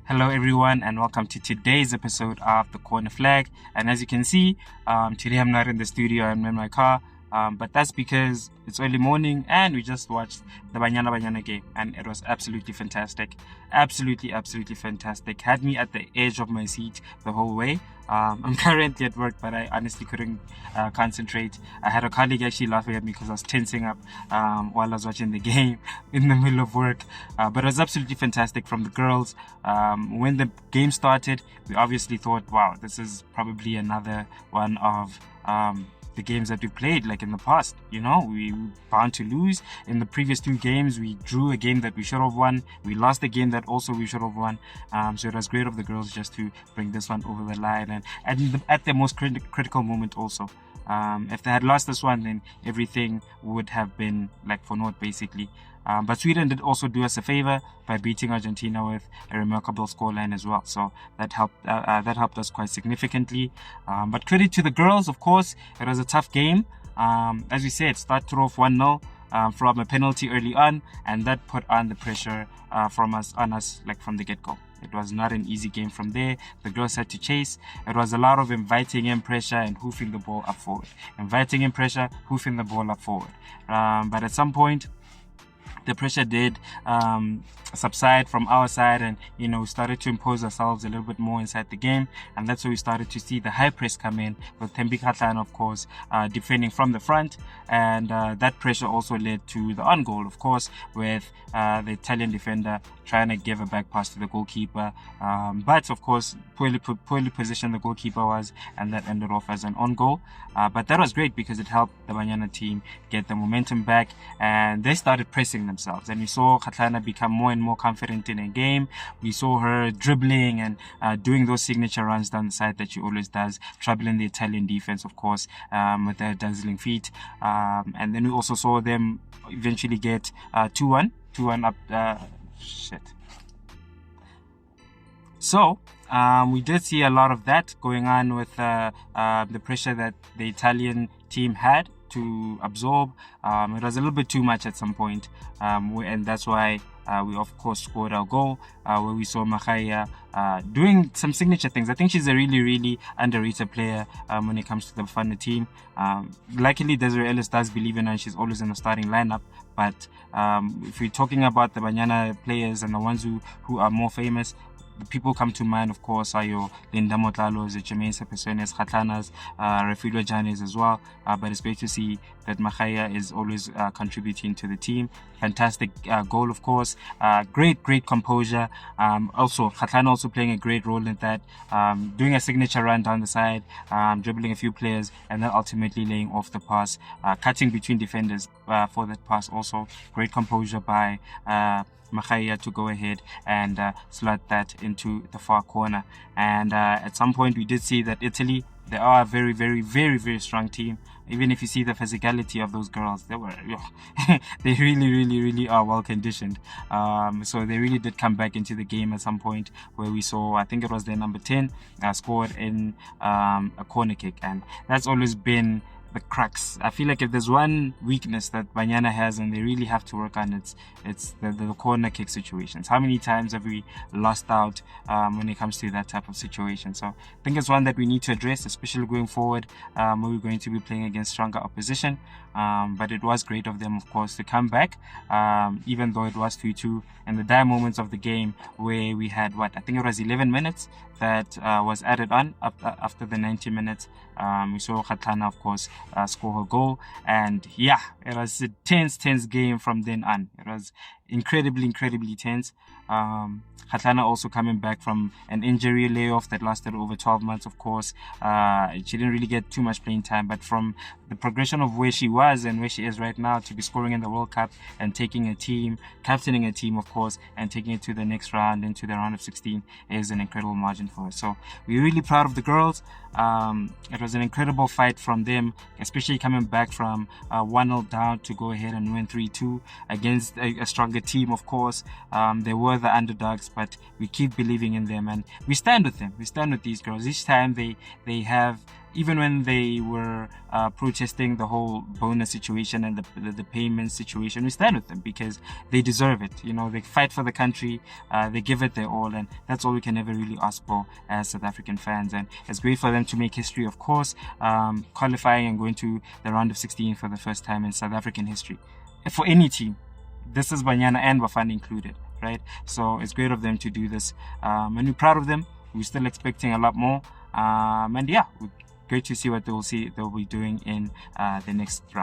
Hello, everyone, and welcome to today's episode of The Corner Flag. And as you can see, today I'm not in the studio, I'm in my car. But that's because it's early morning and we just watched the Banyana Banyana game, and it was absolutely fantastic. Absolutely fantastic. Had me at the edge of my seat the whole way. I'm currently at work, but I honestly couldn't concentrate. I had a colleague actually laughing at me because I was tensing up while I was watching the game in the middle of work. But it was absolutely fantastic from the girls. When the game started, we obviously thought, wow, this is probably another one of the games that we played like in the past. We were bound to lose. In the previous two games, we drew a game that we should have won. We lost a game that also we should have won. So it was great of the girls just to bring this one over the line, and at the most critical moment also. If they had lost this one, then everything would have been like for naught basically. But Sweden did also do us a favor by beating Argentina with a remarkable scoreline as well. So that helped us quite significantly. But credit to the girls, of course. It was a tough game. As we said, started off 1-0 from a penalty early on, and that put on the pressure on us like from the get-go. It was not an easy game from there. The girls had to chase. It was a lot of inviting in pressure and hoofing the ball up forward. Inviting in pressure, hoofing the ball up forward. But at some point, the pressure did subside from our side, and we started to impose ourselves a little bit more inside the game, and that's where we started to see the high press come in with Thembi Kgatlana, of course, defending from the front, and that pressure also led to the on goal, of course, with the Italian defender trying to give a back pass to the goalkeeper, but of course poorly positioned the goalkeeper was, and that ended off as an on goal. But that was great because it helped the Banyana team get the momentum back, and they started pressing themselves, and we saw Kgatlana become more and more confident in a game. We saw her dribbling and doing those signature runs down the side that she always does, troubling the Italian defense, of course, with their dazzling feet. And then we also saw them eventually get 2-1 up. So we did see a lot of that going on with the pressure that the Italian team had to absorb. It was a little bit too much at some point, and that's why we of course scored our goal, where we saw Makaya doing some signature things. I think she's a really underrated player when it comes to the Bafana team. Luckily, Desiree Ellis does believe in her, and she's always in the starting lineup. But if we're talking about the Banyana players and the ones who are more famous, the people come to mind, of course, are your Linda Motlalos, Jermaine Sepesones, Kgatlanas, Refilwe Janes as well. But it's great to see that Makaya is always contributing to the team. Fantastic goal, of course. Great composure. Also, Kgatlana also playing a great role in that, doing a signature run down the side, dribbling a few players, and then ultimately laying off the pass, cutting between defenders for that pass. Also, great composure by Makaya to go ahead and slot that into the far corner. And at some point we did see that Italy, they are a very strong team. Even if you see the physicality of those girls, they really are well conditioned. So they really did come back into the game at some point, where we saw, I think it was their number 10 scored in a corner kick, and that's always been the crux. I feel like if there's one weakness that Banyana has and they really have to work on, it's the corner kick situations. How many times have we lost out when it comes to that type of situation? So I think it's one that we need to address, especially going forward, when we're going to be playing against stronger opposition. But it was great of them, of course, to come back, even though it was 2-2 in the dire moments of the game, where we had I think it was 11 minutes that was added on after the 90 minutes. We saw Kgatlana, of course, score her goal, and it was a tense game from then on. It was incredibly tense. Kgatlana also coming back from an injury layoff that lasted over 12 months, of course. She didn't really get too much playing time, but from the progression of where she was and where she is right now, to be scoring in the World Cup and taking a team, captaining a team, of course, and taking it to the next round, into the round of 16, is an incredible margin for her. So we're really proud of the girls. It was an incredible fight from them, especially coming back from 1-0 down to go ahead and win 3-2 against a stronger stronger team, of course. They were the underdogs, but we keep believing in them, and we stand with them. We stand with these girls. Each time they have, even when they were protesting the whole bonus situation and the payment situation, we stand with them because they deserve it. They fight for the country, they give it their all, and that's all we can ever really ask for as South African fans. And it's great for them to make history, of course, qualifying and going to the round of 16 for the first time in South African history. For any team, this is Banyana and Bafana included, right? So it's great of them to do this, and we're proud of them. We're still expecting a lot more, and yeah, great to see what they'll be doing in the next round.